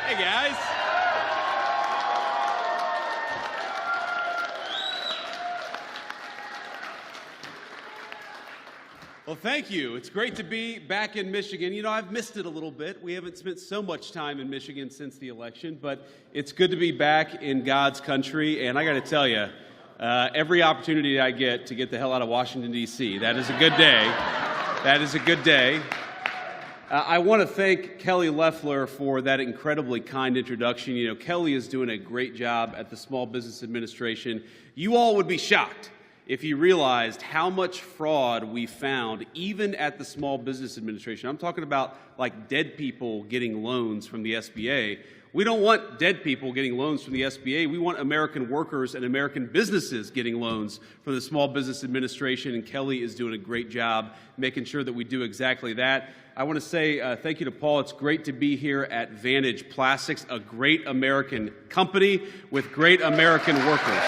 Hey, guys. Well, thank you. It's great to be back in Michigan. You know, I've missed it a little bit. We haven't spent so much time in Michigan since the election, but it's good to be back in God's country. And I got to tell you, every opportunity I get to get the hell out of Washington, D.C., that is a good day. That is a good day. I want to thank Kelly Loeffler for that incredibly kind introduction. You know, Kelly is doing a great job at the Small Business Administration. You all would be shocked if you realized how much fraud we found even at the Small Business Administration. I'm talking about like dead people getting loans from the SBA. We don't want dead people getting loans from the SBA. We want American workers and American businesses getting loans from the Small Business Administration, and Kelly is doing a great job making sure that we do exactly that. I want to say thank you to Paul. It's great to be here at Vantage Plastics, a great American company with great American workers.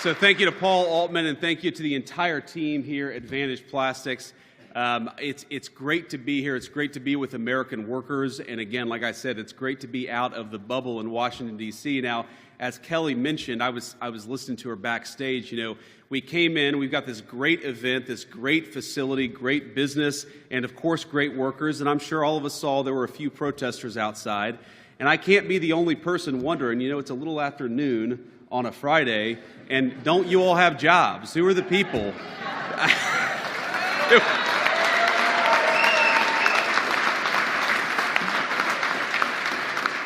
So thank you to Paul Altman, and thank you to the entire team here at Vantage Plastics. It's great to be here. It's great to be with American workers. And again, like I said, it's great to be out of the bubble in Washington, D.C. Now, as Kelly mentioned, I was listening to her backstage. You know, we came in, we've got this great event, this great facility, great business, and of course, great workers. And I'm sure all of us saw there were a few protesters outside. And I can't be the only person wondering, you know, it's a little after noon on a Friday, and don't you all have jobs? Who are the people?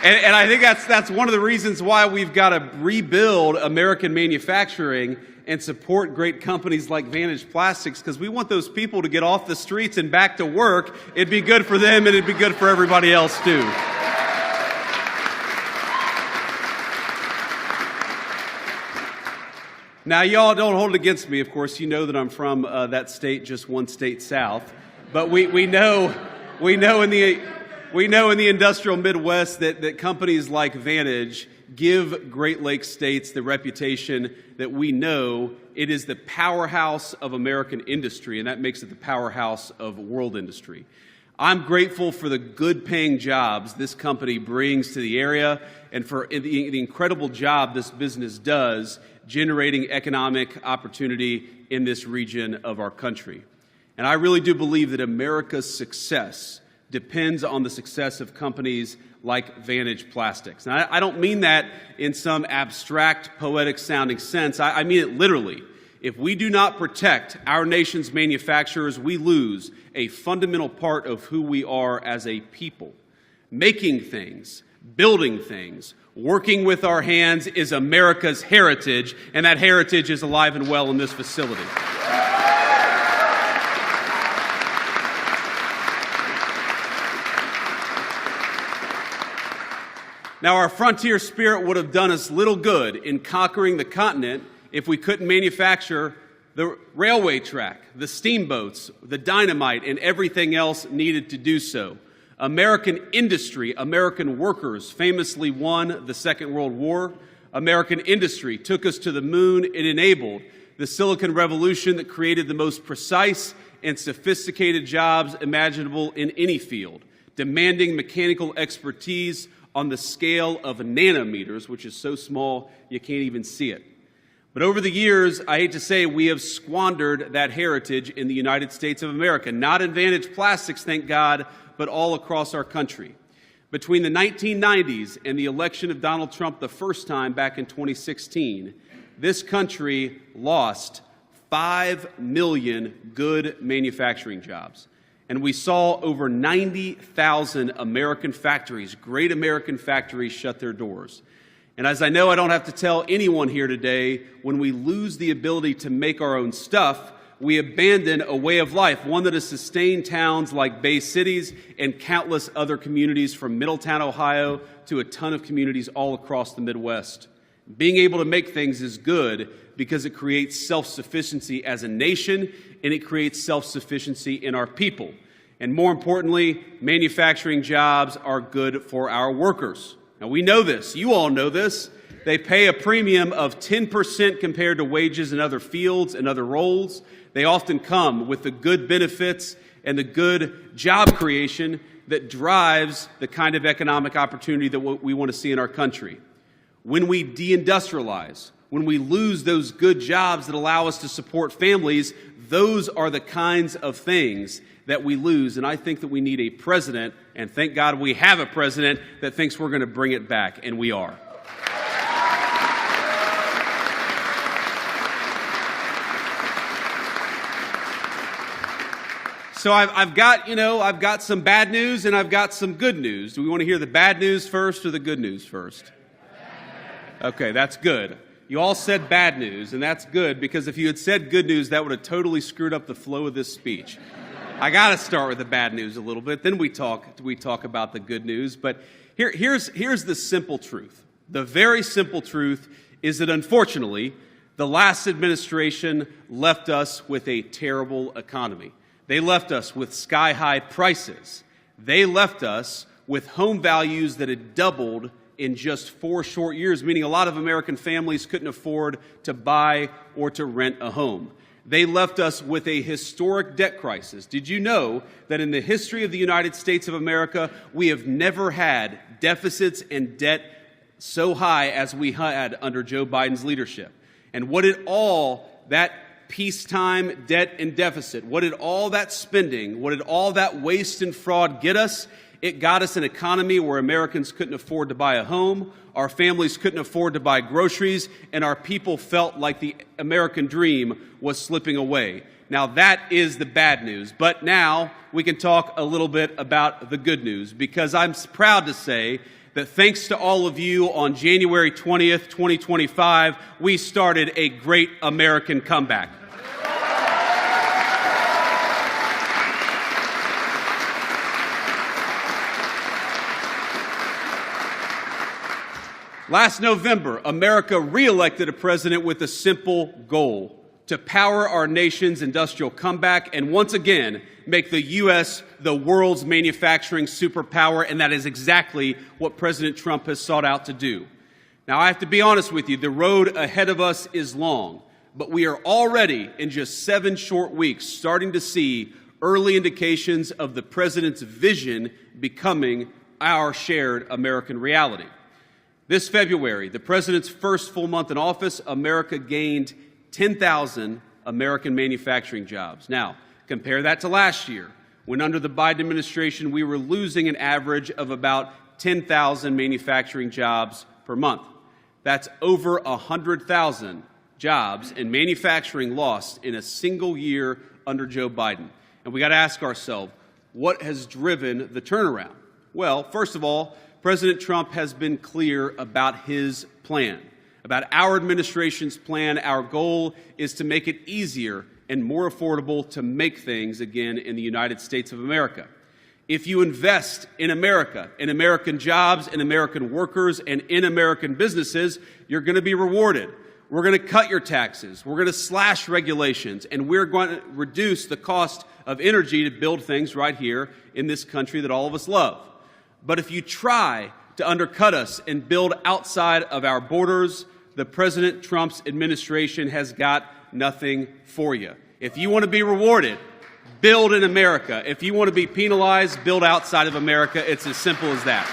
And I think that's one of the reasons why we've got to rebuild American manufacturing and support great companies like Vantage Plastics, because we want those people to get off the streets and back to work. It'd be good for them, and it'd be good for everybody else, too. Now, y'all don't hold it against me. Of course, you know that I'm from that state, just one state south. But we know in the industrial Midwest that companies like Vantage give Great Lakes states the reputation that we know it is the powerhouse of American industry, and that makes it the powerhouse of world industry. I'm grateful for the good-paying jobs this company brings to the area and for the incredible job this business does generating economic opportunity in this region of our country. And I really do believe that America's success depends on the success of companies like Vantage Plastics. And I don't mean that in some abstract, poetic-sounding sense. I mean it literally. If we do not protect our nation's manufacturers, we lose a fundamental part of who we are as a people. Making things, building things, working with our hands is America's heritage, and that heritage is alive and well in this facility. Now, our frontier spirit would have done us little good in conquering the continent if we couldn't manufacture the railway track, the steamboats, the dynamite, and everything else needed to do so. American industry, American workers famously won the Second World War. American industry took us to the moon. It enabled the Silicon Revolution that created the most precise and sophisticated jobs imaginable in any field, demanding mechanical expertise on the scale of nanometers, which is so small you can't even see it. But over the years, I hate to say, we have squandered that heritage in the United States of America. Not in Vantage Plastics, thank God, but all across our country. Between the 1990s and the election of Donald Trump the first time back in 2016, this country lost 5 million good manufacturing jobs. And we saw over 90,000 American factories, great American factories, shut their doors. And as I know I don't have to tell anyone here today, when we lose the ability to make our own stuff, we abandon a way of life, one that has sustained towns like Bay Cities and countless other communities from Middletown, Ohio, to a ton of communities all across the Midwest. Being able to make things is good because it creates self-sufficiency as a nation, and it creates self-sufficiency in our people. And more importantly, manufacturing jobs are good for our workers. Now, we know this. You all know this. They pay a premium of 10% compared to wages in other fields and other roles. They often come with the good benefits and the good job creation that drives the kind of economic opportunity that we want to see in our country. When we deindustrialize, when we lose those good jobs that allow us to support families, those are the kinds of things that we lose. And I think that we need a president, and thank God we have a president that thinks we're going to bring it back, and we are. So I've got some bad news and I've got some good news. Do we want to hear the bad news first or the good news first? Okay, that's good. You all said bad news, and that's good, because if you had said good news, that would have totally screwed up the flow of this speech. I got to start with the bad news a little bit, then we talk about the good news. But here's the simple truth. The very simple truth is that, unfortunately, the last administration left us with a terrible economy. They left us with sky-high prices. They left us with home values that had doubled in just 4 short years, meaning a lot of American families couldn't afford to buy or to rent a home. They left us with a historic debt crisis. Did you know that in the history of the United States of America, we have never had deficits and debt so high as we had under Joe Biden's leadership? And what did all that peacetime debt and deficit, what did all that spending, what did all that waste and fraud get us? It got us an economy where Americans couldn't afford to buy a home, our families couldn't afford to buy groceries, and our people felt like the American dream was slipping away. Now that is the bad news, but now we can talk a little bit about the good news, because I'm proud to say that thanks to all of you, on January 20th, 2025, we started a great American comeback. Last November, America re-elected a president with a simple goal: to power our nation's industrial comeback and once again make the U.S. the world's manufacturing superpower, and that is exactly what President Trump has sought out to do. Now, I have to be honest with you, the road ahead of us is long, but we are already, in just 7 short weeks, starting to see early indications of the president's vision becoming our shared American reality. This February, the president's first full month in office, America gained 10,000 American manufacturing jobs. Now, compare that to last year, when under the Biden administration, we were losing an average of about 10,000 manufacturing jobs per month. That's over 100,000 jobs in manufacturing lost in a single year under Joe Biden. And we got to ask ourselves, what has driven the turnaround? Well, first of all, President Trump has been clear about his plan, about our administration's plan. Our goal is to make it easier and more affordable to make things again in the United States of America. If you invest in America, in American jobs, in American workers, and in American businesses, you're going to be rewarded. We're going to cut your taxes. We're going to slash regulations, and we're going to reduce the cost of energy to build things right here in this country that all of us love. But if you try to undercut us and build outside of our borders, the President Trump's administration has got nothing for you. If you want to be rewarded, build in America. If you want to be penalized, build outside of America. It's as simple as that.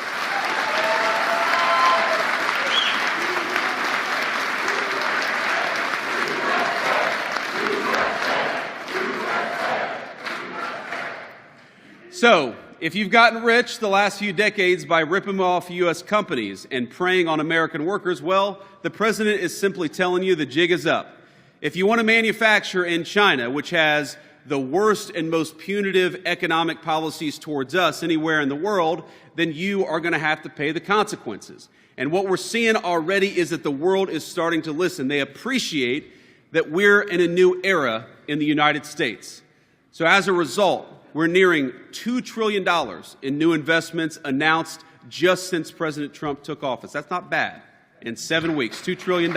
So, if you've gotten rich the last few decades by ripping off U.S. companies and preying on American workers, well, the president is simply telling you the jig is up. If you want to manufacture in China, which has the worst and most punitive economic policies towards us anywhere in the world, then you are going to have to pay the consequences. And what we're seeing already is that the world is starting to listen. They appreciate that we're in a new era in the United States. So as a result, we're nearing $2 trillion in new investments announced just since President Trump took office. That's not bad. In 7 weeks, $2 trillion.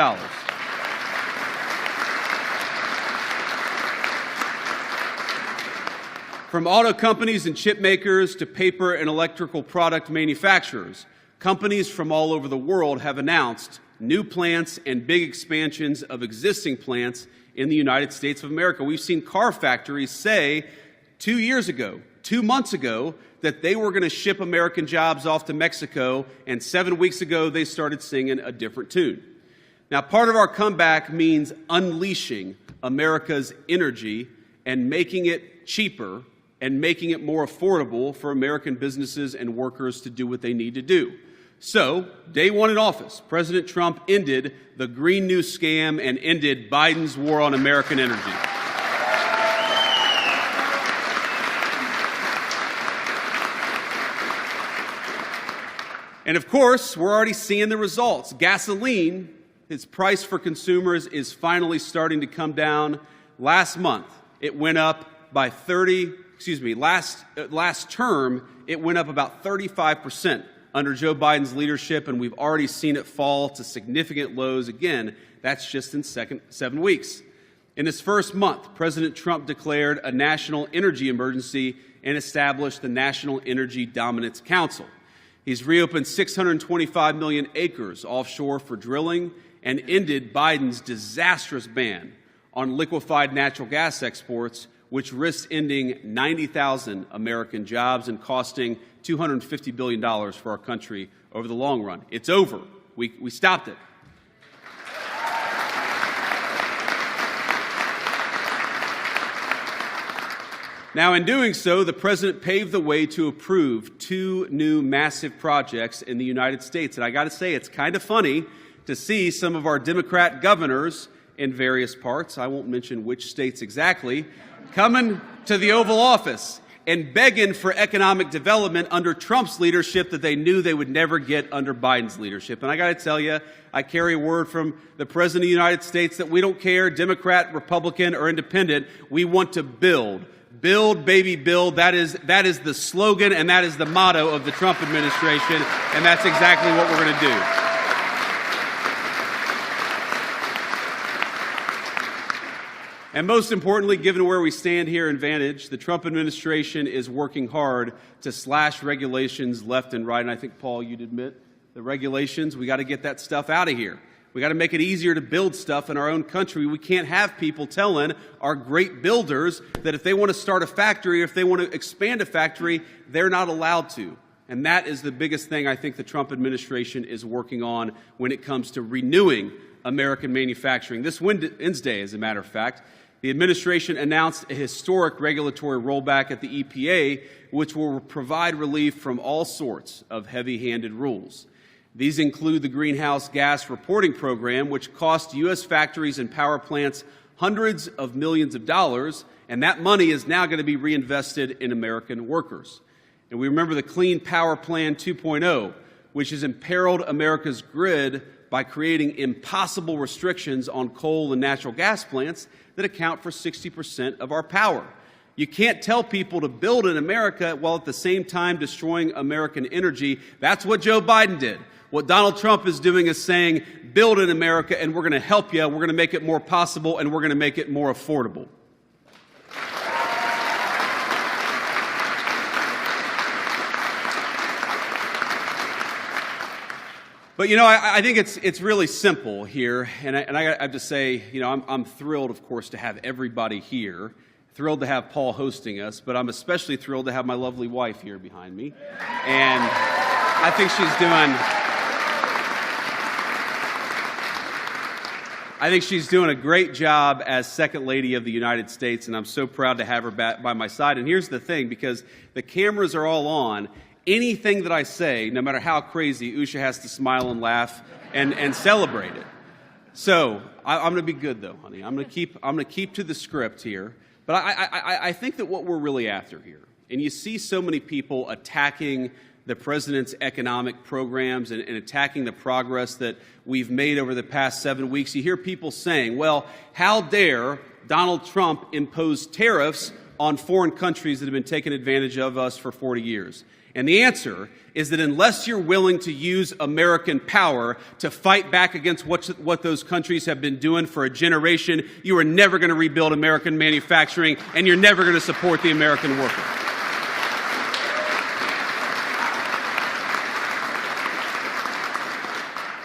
From auto companies and chip makers to paper and electrical product manufacturers, companies from all over the world have announced new plants and big expansions of existing plants in the United States of America. We've seen car factories say 2 months ago, that they were going to ship American jobs off to Mexico, and 7 weeks ago they started singing a different tune. Now, part of our comeback means unleashing America's energy and making it cheaper and making it more affordable for American businesses and workers to do what they need to do. So, day one in office, President Trump ended the Green New Scam and ended Biden's war on American energy. And of course, we're already seeing the results. Gasoline, its price for consumers, is finally starting to come down. Last month, it went up by last term, it went up about 35% under Joe Biden's leadership, and we've already seen it fall to significant lows again. That's just in 7 weeks. In his first month, President Trump declared a national energy emergency and established the National Energy Dominance Council. He's reopened 625 million acres offshore for drilling and ended Biden's disastrous ban on liquefied natural gas exports, which risks ending 90,000 American jobs and costing $250 billion for our country over the long run. It's over. We stopped it. Now, in doing so, the president paved the way to approve 2 new massive projects in the United States. And I got to say, it's kind of funny to see some of our Democrat governors in various parts, I won't mention which states exactly, coming to the Oval Office and begging for economic development under Trump's leadership that they knew they would never get under Biden's leadership. And I got to tell you, I carry a word from the President of the United States that we don't care, Democrat, Republican, or Independent. We want to build. Build, baby, build. That is the slogan and that is the motto of the Trump administration, and that's exactly what we're going to do. And most importantly, given where we stand here in Vantage, the Trump administration is working hard to slash regulations left and right. And I think, Paul, you'd admit the regulations, we got to get that stuff out of here. We got to make it easier to build stuff in our own country. We can't have people telling our great builders that if they want to start a factory or if they want to expand a factory, they're not allowed to. And that is the biggest thing I think the Trump administration is working on when it comes to renewing American manufacturing. This Wednesday, as a matter of fact, the administration announced a historic regulatory rollback at the EPA, which will provide relief from all sorts of heavy-handed rules. These include the Greenhouse Gas Reporting Program, which cost U.S. factories and power plants hundreds of millions of dollars, and that money is now going to be reinvested in American workers. And we remember the Clean Power Plan 2.0, which has imperiled America's grid by creating impossible restrictions on coal and natural gas plants that account for 60% of our power. You can't tell people to build in America while at the same time destroying American energy. That's what Joe Biden did. What Donald Trump is doing is saying, build in America and we're going to help you, we're going to make it more possible, and we're going to make it more affordable. But, you know, I think it's really simple here, and I have to say, you know, I'm thrilled, of course, to have everybody here, thrilled to have Paul hosting us, but I'm especially thrilled to have my lovely wife here behind me, and I think she's doing a great job as Second Lady of the United States, and I'm so proud to have her by my side. And here's the thing, because the cameras are all on, anything that I say, no matter how crazy, Usha has to smile and laugh and celebrate it. So I'm going to be good, though, honey. I'm going to keep to the script here. But I think that what we're really after here, and you see so many people attacking the president's economic programs and attacking the progress that we've made over the past 7 weeks. You hear people saying, well, how dare Donald Trump impose tariffs on foreign countries that have been taking advantage of us for 40 years? And the answer is that unless you're willing to use American power to fight back against what those countries have been doing for a generation, you are never going to rebuild American manufacturing, and you're never going to support the American worker.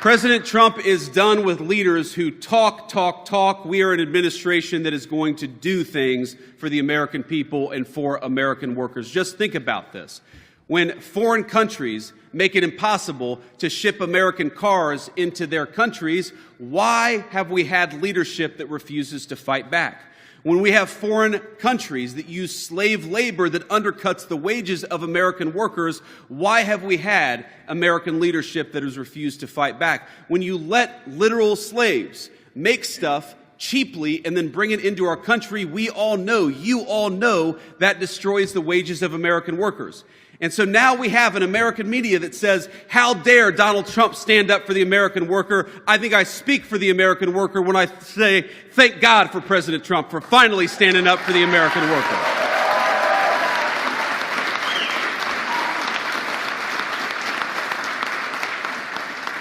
President Trump is done with leaders who talk. We are an administration that is going to do things for the American people and for American workers. Just think about this. When foreign countries make it impossible to ship American cars into their countries, why have we had leadership that refuses to fight back? When we have foreign countries that use slave labor that undercuts the wages of American workers, why have we had American leadership that has refused to fight back? When you let literal slaves make stuff cheaply and then bring it into our country, we all know, you all know, that destroys the wages of American workers. And so now we have an American media that says, how dare Donald Trump stand up for the American worker? I think I speak for the American worker when I say, thank God for President Trump for finally standing up for the American worker.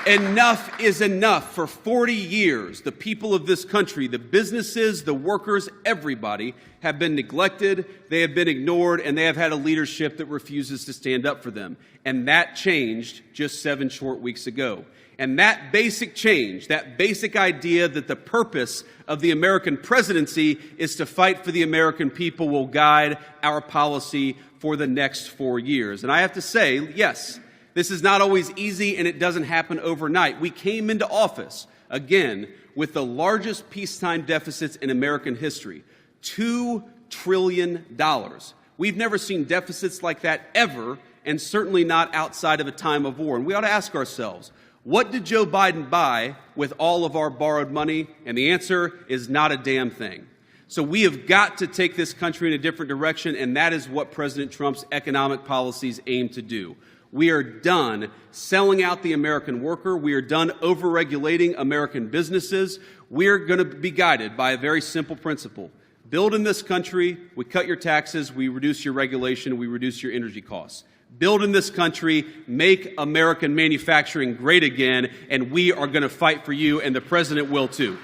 Enough is enough. For 40 years, the people of this country, the businesses, the workers, everybody have been neglected, they have been ignored, and they have had a leadership that refuses to stand up for them. And that changed just 7 short weeks ago. And that basic change, that basic idea that the purpose of the American presidency is to fight for the American people will guide our policy for the next 4 years. And I have to say, yes, this is not always easy, and it doesn't happen overnight. We came into office, again, with the largest peacetime deficits in American history, $2 trillion. We've never seen deficits like that ever, and certainly not outside of a time of war. And we ought to ask ourselves, what did Joe Biden buy with all of our borrowed money? And the answer is not a damn thing. So we have got to take this country in a different direction, and that is what President Trump's economic policies aim to do. We are done selling out the American worker. We are done overregulating American businesses. We are going to be guided by a very simple principle. Build in this country, we cut your taxes, we reduce your regulation, we reduce your energy costs. Build in this country, make American manufacturing great again, and we are going to fight for you, and the president will too.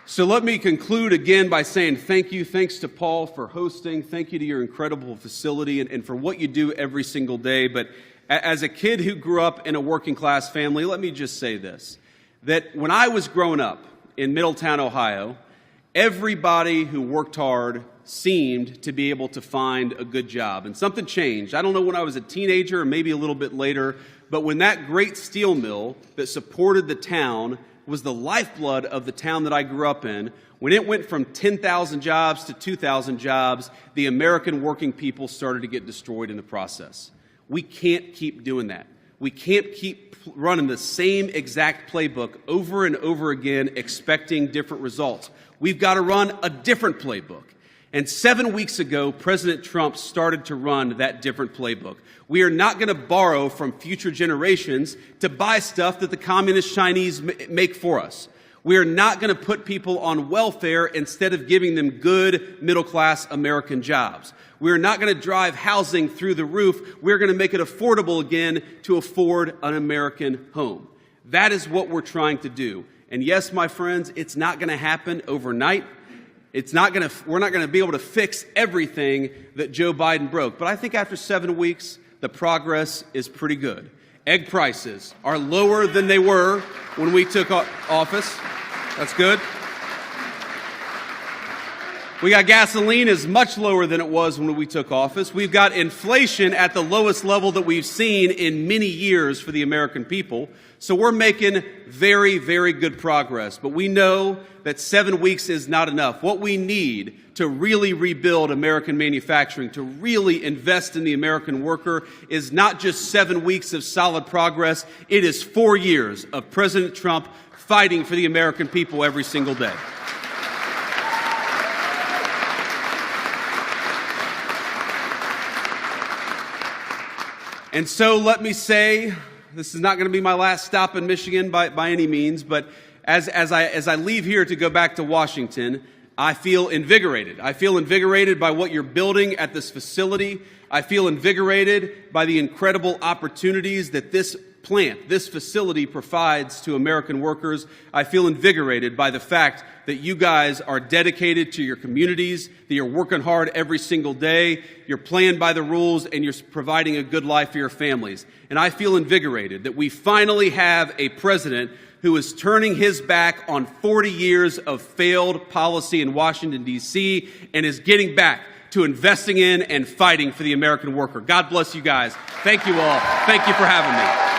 So let me conclude again by saying thank you. Thanks to Paul for hosting. Thank you to your incredible facility and for what you do every single day. But as a kid who grew up in a working class family, let me just say this, that when I was growing up in Middletown, Ohio, everybody who worked hard seemed to be able to find a good job. And something changed. I don't know when I was a teenager or maybe a little bit later, but when that great steel mill that supported the town was the lifeblood of the town that I grew up in, when it went from 10,000 jobs to 2,000 jobs, the American working people started to get destroyed in the process. We can't keep doing that. We can't keep running the same exact playbook over and over again, expecting different results. We've got to run a different playbook. And 7 weeks ago, President Trump started to run that different playbook. We are not going to borrow from future generations to buy stuff that the communist Chinese make for us. We are not going to put people on welfare instead of giving them good middle-class American jobs. We are not going to drive housing through the roof. We're going to make it affordable again to afford an American home. That is what we're trying to do. And yes, my friends, it's not going to happen overnight. We're not going to be able to fix everything that Joe Biden broke. But I think after 7 weeks, the progress is pretty good. Egg prices are lower than they were when we took office. That's good. We got gasoline is much lower than it was when we took office. We've got inflation at the lowest level that we've seen in many years for the American people. So we're making very, very good progress. But we know that 7 weeks is not enough. What we need to really rebuild American manufacturing, to really invest in the American worker, is not just 7 weeks of solid progress. It is 4 years of President Trump fighting for the American people every single day. And so let me say, this is not going to be my last stop in Michigan by any means, but as I leave here to go back to Washington, I feel invigorated. I feel invigorated by what you're building at this facility. I feel invigorated by the incredible opportunities that this plant, this facility provides to American workers. I feel invigorated by the fact that you guys are dedicated to your communities, that you're working hard every single day, you're playing by the rules, and you're providing a good life for your families. And I feel invigorated that we finally have a president who is turning his back on 40 years of failed policy in Washington, D.C., and is getting back to investing in and fighting for the American worker. God bless you guys. Thank you all. Thank you for having me.